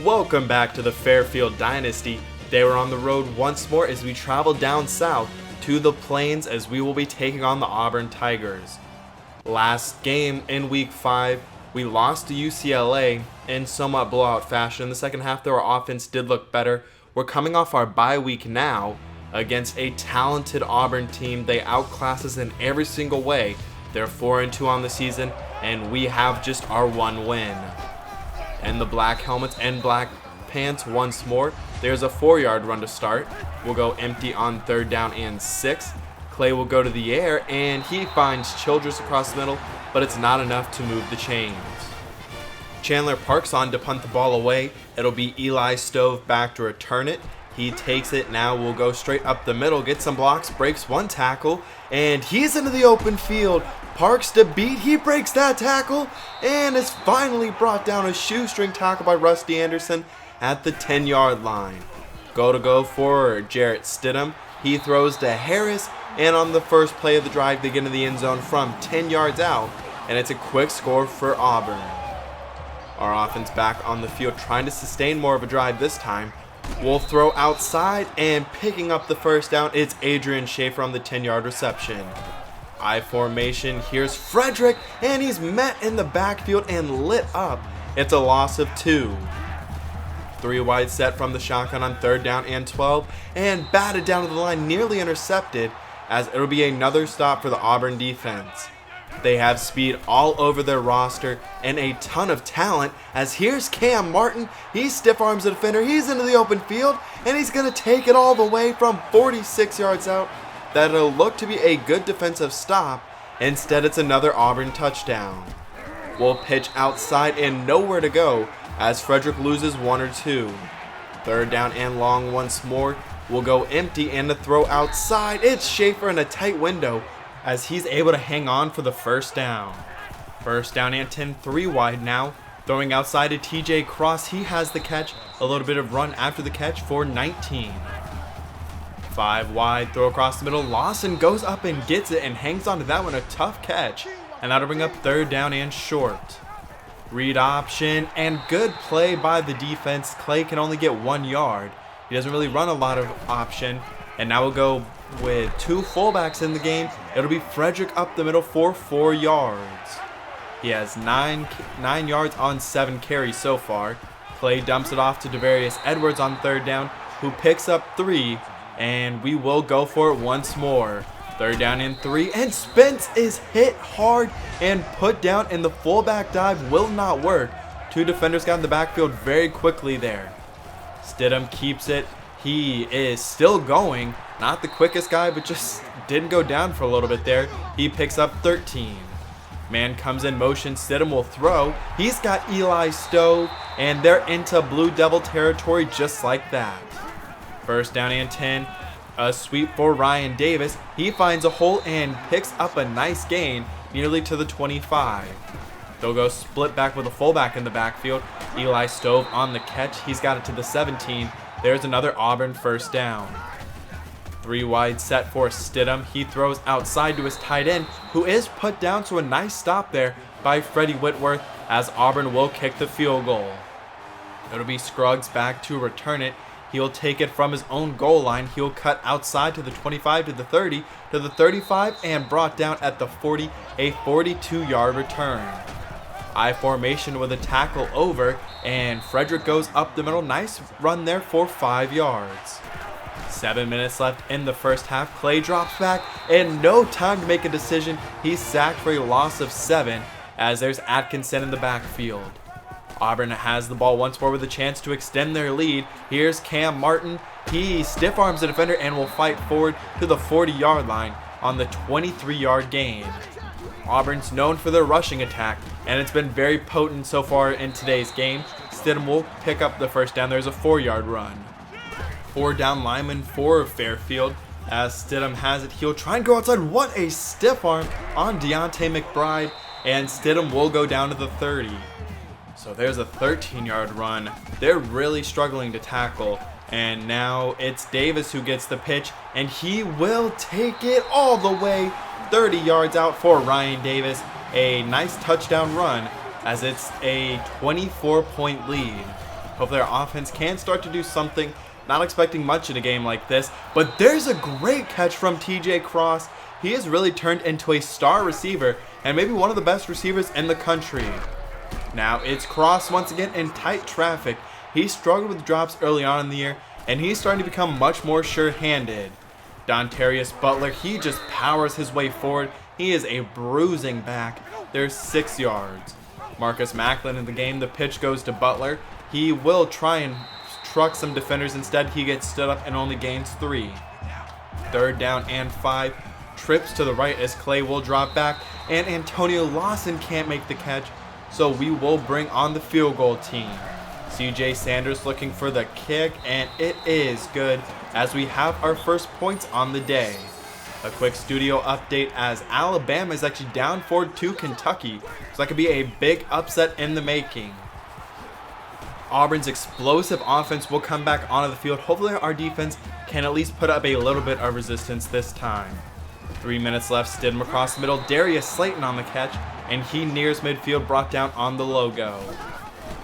Welcome back to the Fairfield Dynasty. They were on the road once more as we travel down south to the Plains as we will be taking on the Auburn Tigers. Last game in week 5, we lost to UCLA in somewhat blowout fashion. In the second half, though, our offense did look better. We're coming off our bye week now against a talented Auburn team. They outclass us in every single way. They're 4-2 on the season, and we have just our one win. And the black helmets and black pants once more. There's a 4-yard run to start. We'll go empty on 3rd down and 6. Clay will go to the air, and he finds Childress across the middle, but it's not enough to move the chains. Chandler Parks on to punt the ball away. It'll be Eli Stove back to return it. He takes it. Now we'll go straight up the middle, get some blocks, breaks one tackle, and he's into the open field. Parks to beat, he breaks that tackle, and is finally brought down. A shoestring tackle by Rusty Anderson at the 10-yard line. Go for Jarrett Stidham. He throws to Harris, and on the first play of the drive, they get into the end zone from 10 yards out, and it's a quick score for Auburn. Our offense back on the field trying to sustain more of a drive this time. We'll throw outside, and picking up the first down, it's Adrian Schaefer on the 10-yard reception. I formation, here's Frederick, and he's met in the backfield and lit up. It's a loss of 2. 3 wide set from the shotgun on 3rd down and 12, and batted down to the line, nearly intercepted, as it'll be another stop for the Auburn defense. They have speed all over their roster and a ton of talent, as here's Cam Martin. He stiff arms the defender, he's into the open field, and he's going to take it all the way from 46 yards out. That'll look to be a good defensive stop. Instead, it's another Auburn touchdown. We'll pitch outside and nowhere to go as Frederick loses 1 or 2. 3rd down and long once more. We'll go empty, and the throw outside. It's Schaefer in a tight window as he's able to hang on for the first down. 1st down and 10, 3 wide now. Throwing outside to TJ Cross. He has the catch. A little bit of run after the catch for 19. 5 wide, throw across the middle. Lawson goes up and gets it and hangs on to that one. A tough catch. And that'll bring up 3rd down and short. Read option and good play by the defense. Clay can only get 1 yard. He doesn't really run a lot of option. And now we'll go with 2 fullbacks in the game. It'll be Frederick up the middle for 4 yards. He has 9 yards on 7 carries so far. Clay dumps it off to Devarius Edwards on 3rd down, who picks up 3. And we will go for it once more. 3rd down and 3, and Spence is hit hard and put down, and the fullback dive will not work. 2 defenders got in the backfield very quickly there. Stidham keeps it. He is still going. Not the quickest guy, but just didn't go down for a little bit there. He picks up 13. Man comes in motion. Stidham will throw. He's got Eli Stove, and they're into Blue Devil territory just like that. 1st down and 10. A sweep for Ryan Davis. He finds a hole and picks up a nice gain nearly to the 25. They'll go split back with a fullback in the backfield. Eli Stove on the catch. He's got it to the 17. There's another Auburn 1st down. 3 wide set for Stidham. He throws outside to his tight end, who is put down, so a nice stop there by Freddie Whitworth as Auburn will kick the field goal. It'll be Scruggs back to return it. He'll take it from his own goal line. He'll cut outside to the 25, to the 30, to the 35, and brought down at the 40, a 42-yard return. I formation with a tackle over, and Frederick goes up the middle. Nice run there for 5 yards. 7 minutes left in the first half. Clay drops back, and no time to make a decision. He's sacked for a loss of 7, as there's Atkinson in the backfield. Auburn has the ball once more with a chance to extend their lead. Here's Cam Martin. He stiff arms the defender and will fight forward to the 40-yard line on the 23-yard gain. Auburn's known for their rushing attack, and it's been very potent so far in today's game. Stidham will pick up the 1st down. There's a 4-yard run. 4 down lineman for Fairfield. As Stidham has it, he'll try and go outside. What a stiff arm on Deontay McBride, and Stidham will go down to the 30. So there's a 13-yard run. They're really struggling to tackle. And now it's Davis who gets the pitch, and he will take it all the way 30 yards out for Ryan Davis. A nice touchdown run as it's a 24-point lead. Hopefully our offense can start to do something. Not expecting much in a game like this, but there's a great catch from TJ Cross. He has really turned into a star receiver and maybe one of the best receivers in the country. Now it's Cross once again in tight traffic. He struggled with drops early on in the year, and he's starting to become much more sure-handed. Dontarius Butler, he just powers his way forward. He is a bruising back. There's 6 yards. Marcus Macklin in the game. The pitch goes to Butler. He will try and truck some defenders. Instead, he gets stood up and only gains 3. 3rd down and 5. Trips to the right as Clay will drop back, and Antonio Lawson can't make the catch, so we will bring on the field goal team. CJ Sanders looking for the kick, and it is good as we have our first points on the day. A quick studio update as Alabama is actually down 4 to Kentucky, so that could be a big upset in the making. Auburn's explosive offense will come back onto the field. Hopefully our defense can at least put up a little bit of resistance this time. 3 minutes left, Stidham across the middle, Darius Slayton on the catch, and he nears midfield, brought down on the logo.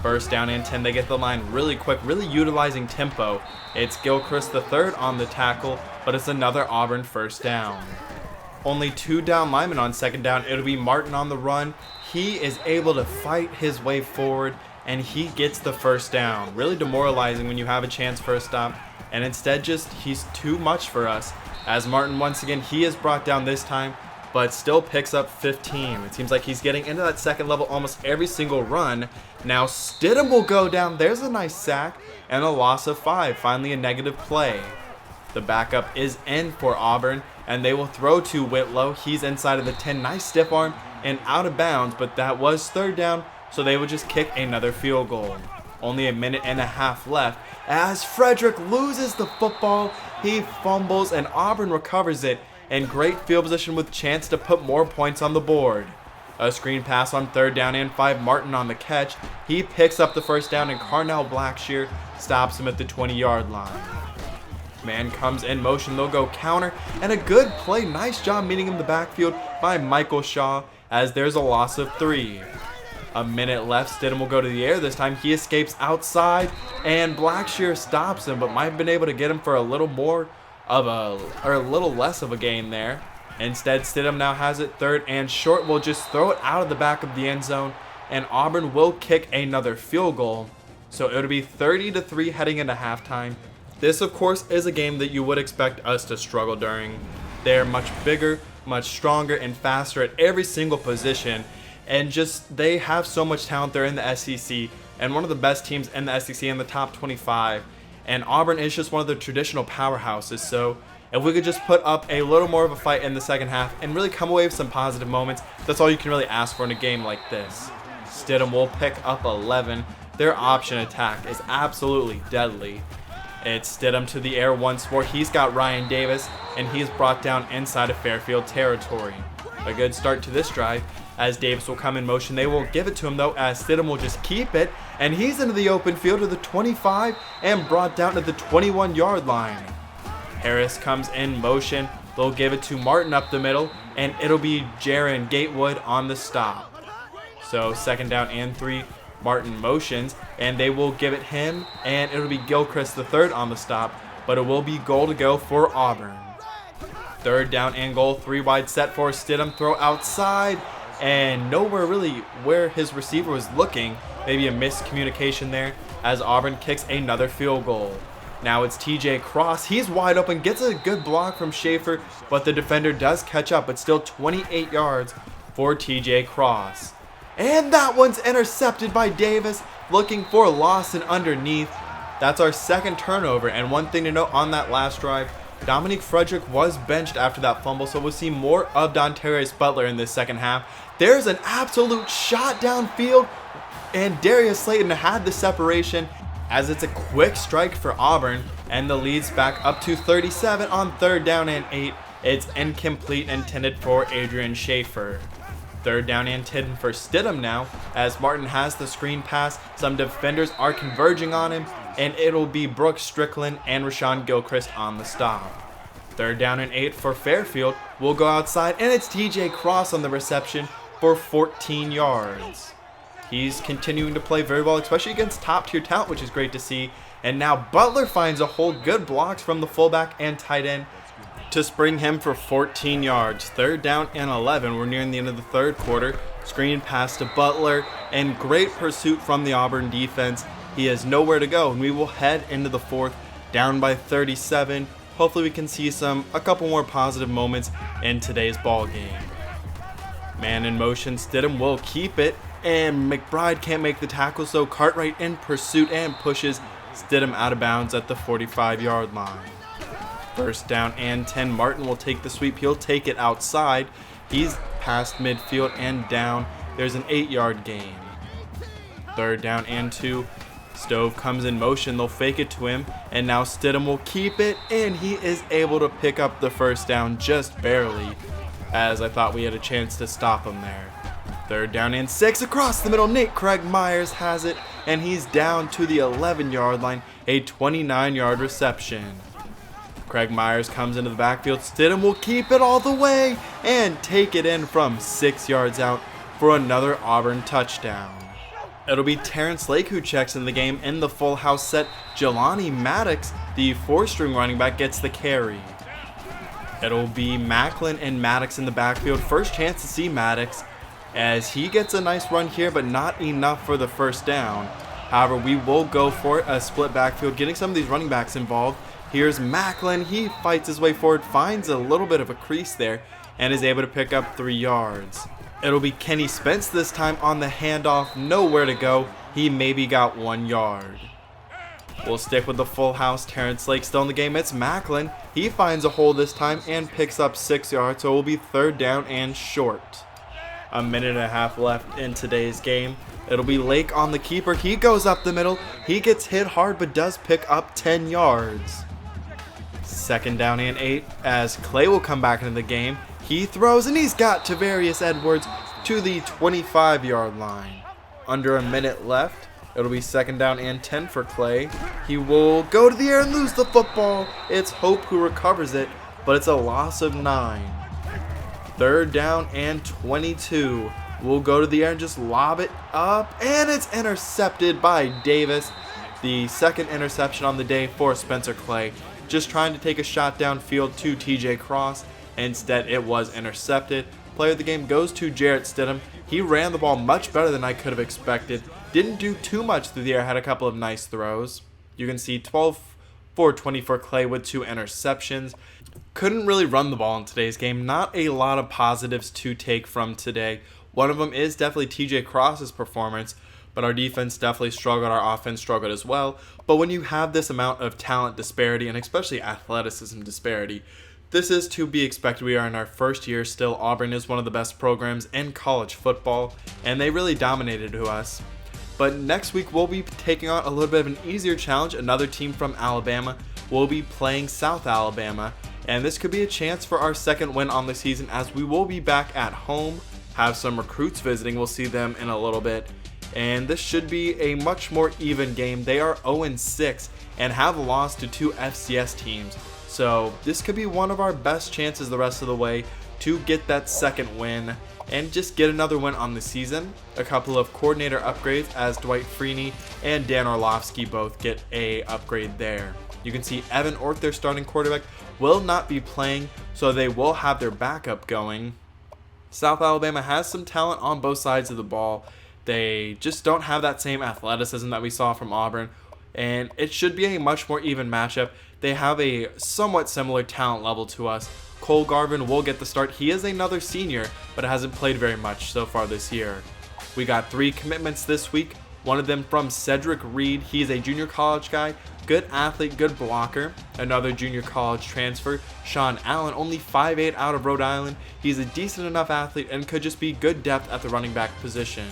First down and 10, they get the line really quick, really utilizing tempo. It's Gilchrist III on the tackle, but it's another Auburn first down. Only 2 down linemen on second down. It'll be Martin on the run. He is able to fight his way forward, and he gets the first down. Really demoralizing when you have a chance for a stop, and instead he's too much for us. As Martin once again, he is brought down this time, but still picks up 15. It seems like he's getting into that second level almost every single run. Now Stidham will go down. There's a nice sack and a loss of 5. Finally a negative play. The backup is in for Auburn, and they will throw to Whitlow. He's inside of the 10. Nice stiff arm and out of bounds, but that was 3rd down, so they would just kick another field goal. Only a minute and a half left as Frederick loses the football. He fumbles and Auburn recovers it. In great field position with chance to put more points on the board. A screen pass on 3rd down and 5. Martin on the catch. He picks up the first down, and Carnell Blackshear stops him at the 20-yard line. Man comes in motion. They'll go counter, and a good play. Nice job meeting him in the backfield by Michael Shaw as there's a loss of 3. A minute left. Stidham will go to the air this time. He escapes outside, and Blackshear stops him, but might have been able to get him for a little less of a gain there. Instead, Stidham now has it 3rd and short. Will just throw it out of the back of the end zone, and Auburn will kick another field goal. So it'll be 30-3 heading into halftime. This, of course, is a game that you would expect us to struggle during. They're much bigger, much stronger, and faster at every single position, and they have so much talent. They're in the SEC, and one of the best teams in the SEC in the top 25. And Auburn is just one of the traditional powerhouses, so if we could just put up a little more of a fight in the second half and really come away with some positive moments, that's all you can really ask for in a game like this. Stidham will pick up 11. Their option attack is absolutely deadly. It's Stidham to the air once more. He's got Ryan Davis, and he's brought down inside of Fairfield territory. A good start to this drive, as Davis will come in motion. They will give it to him, though, as Stidham will just keep it, and he's into the open field to the 25 and brought down to the 21-yard line. Harris comes in motion. They'll give it to Martin up the middle, and it'll be Jaron Gatewood on the stop. So 2nd down and 3. Martin motions, and they will give it him, and it'll be Gilchrist III on the stop, but it will be goal to go for Auburn. 3rd down and goal, 3 wide set for Stidham. Throw outside, and nowhere really where his receiver was looking. Maybe a miscommunication there as Auburn kicks another field goal. Now it's TJ Cross. He's wide open, gets a good block from Schaefer, but the defender does catch up. It's still 28 yards for TJ Cross. And that one's intercepted by Davis, looking for Lawson underneath. That's our 2nd turnover, and one thing to note on that last drive, Dominique Frederick was benched after that fumble, so we'll see more of Dontarius Butler in this second half. There's an absolute shot downfield, and Darius Slayton had the separation as it's a quick strike for Auburn, and the lead's back up to 37 on 3rd down and 8. It's incomplete, intended for Adrian Schaefer. 3rd down and 10 for Stidham now, as Martin has the screen pass. Some defenders are converging on him, and it'll be Brooks Strickland and Rashawn Gilchrist on the stop. 3rd down and 8 for Fairfield. We'll go outside, and it's TJ Cross on the reception for 14 yards. He's continuing to play very well, especially against top-tier talent, which is great to see. And now Butler finds a hole, good blocks from the fullback and tight end to spring him for 14 yards. 3rd down and 11. We're nearing the end of the 3rd quarter. Screen pass to Butler, and great pursuit from the Auburn defense. He has nowhere to go, and we will head into the 4th, down by 37. Hopefully we can see a couple more positive moments in today's ball game. Man in motion, Stidham will keep it, and McBride can't make the tackle, so Cartwright in pursuit and pushes Stidham out of bounds at the 45-yard line. 1st down and 10. Martin will take the sweep. He'll take it outside. He's past midfield and down. There's an 8-yard gain. 3rd down and 2. Stove comes in motion. They'll fake it to him, and now Stidham will keep it, and he is able to pick up the 1st down just barely, as I thought we had a chance to stop him there. 3rd down and 6. Across the middle, Nate Craig Myers has it, and he's down to the 11-yard line. A 29-yard reception. Craig Myers comes into the backfield. Stidham will keep it all the way and take it in from 6 yards out for another Auburn touchdown. It'll be Terrence Lake who checks in the game in the full house set. Jelani Maddox, the 4th-string running back, gets the carry. It'll be Macklin and Maddox in the backfield. First chance to see Maddox as he gets a nice run here, but not enough for the 1st down. However, we will go for it, a split backfield, getting some of these running backs involved. Here's Macklin. He fights his way forward, finds a little bit of a crease there, and is able to pick up 3 yards. It'll be Kenny Spence this time on the handoff. Nowhere to go. He maybe got 1 yard. We'll stick with the full house. Terrence Lake still in the game. It's Macklin. He finds a hole this time and picks up 6 yards, so it will be 3rd down and short. A minute and a half left in today's game. It'll be Lake on the keeper. He goes up the middle. He gets hit hard, but does pick up 10 yards. 2nd down and 8 as Clay will come back into the game. He throws, and he's got Tavarius Edwards to the 25-yard line. Under a minute left. It'll be 2nd down and 10 for Clay. He will go to the air and lose the football. It's Hope who recovers it, but it's a loss of 9. 3rd down and 22. We'll go to the air and just lob it up, and it's intercepted by Davis. The 2nd interception on the day for Spencer Clay. Just trying to take a shot downfield to TJ Cross. Instead, it was intercepted. Player of the game goes to Jarrett Stidham. He ran the ball much better than I could have expected. Didn't do too much through the air, had a couple of nice throws. You can see 12 for 20 for Clay with 2 interceptions. Couldn't really run the ball in today's game. Not a lot of positives to take from today. One of them is definitely TJ Cross's performance, but our defense definitely struggled. Our offense struggled as well. But when you have this amount of talent disparity, and especially athleticism disparity, this is to be expected. We are in our 1st year still. Auburn is one of the best programs in college football, and they really dominated to us. But next week, we'll be taking on a little bit of an easier challenge. Another team from Alabama will be playing South Alabama, and this could be a chance for our 2nd win on the season, as we will be back at home, have some recruits visiting. We'll see them in a little bit. And this should be a much more even game. They are 0-6 and have lost to 2 FCS teams. So this could be one of our best chances the rest of the way to get that 2nd win and just get another win on the season. A couple of coordinator upgrades as Dwight Freeney and Dan Orlovsky both get a upgrade there. You can see Evan Orth, their starting quarterback, will not be playing, so they will have their backup going. South Alabama has some talent on both sides of the ball. They just don't have that same athleticism that we saw from Auburn, and it should be a much more even matchup. They have a somewhat similar talent level to us. Cole Garvin will get the start. He is another senior, but hasn't played very much so far this year. We got 3 commitments this week. One of them from Cedric Reed. He is a junior college guy. Good athlete, good blocker. Another junior college transfer, Sean Allen, only 5'8" out of Rhode Island. He's a decent enough athlete and could just be good depth at the running back position.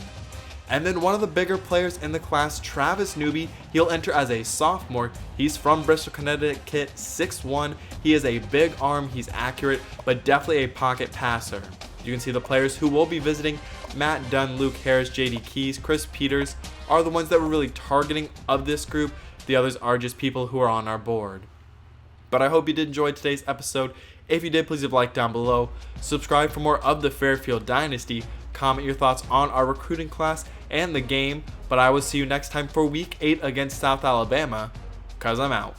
And then one of the bigger players in the class, Travis Newby, he'll enter as a sophomore. He's from Bristol, Connecticut, 6'1". He is a big arm, he's accurate, but definitely a pocket passer. You can see the players who will be visiting: Matt Dunn, Luke Harris, JD Keys, Chris Peters are the ones that we're really targeting of this group. The others are just people who are on our board. But I hope you did enjoy today's episode. If you did, please leave a like down below. Subscribe for more of the Fairfield Dynasty. Comment your thoughts on our recruiting class and the game. But I will see you next time for Week 8 against South Alabama, 'cause I'm out.